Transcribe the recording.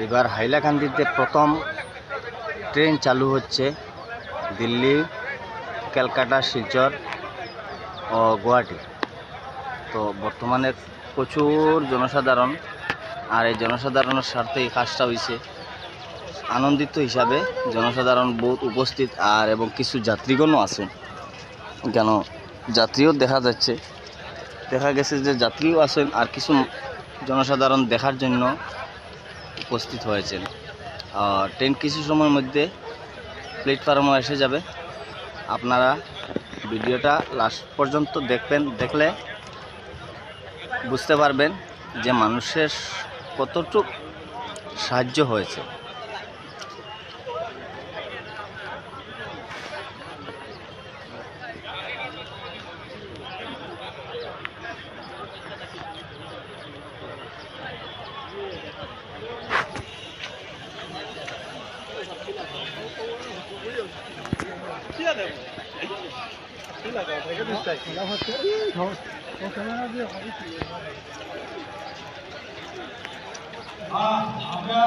এবার হাইলাকান্দিতে প্রথম ট্রেন চালু হচ্ছে দিল্লি, ক্যালকাটা, শিলচর ও গুয়াহাটি। তো বর্তমানে প্রচুর জনসাধারণ, আর এই জনসাধারণের স্বার্থে এই কাজটা হয়েছে। আনন্দিত হিসাবে জনসাধারণ বহুত উপস্থিত, আর এবং কিছু যাত্রীগণও আছেন। কেন যাত্রীও দেখা যাচ্ছে, দেখা গেছে যে যাত্রীও আছেন, আর কিছু জনসাধারণ দেখার জন্য উপস্থিত হয়েছেন। ট্রেন কিছু সময়ের মধ্যে প্ল্যাটফর্মে এসে যাবে। আপনারা ভিডিওটা লাস্ট পর্যন্ত দেখলে বুঝতে পারবেন যে মানুষের কতটুকু সাহায্য হয়েছে। আমরা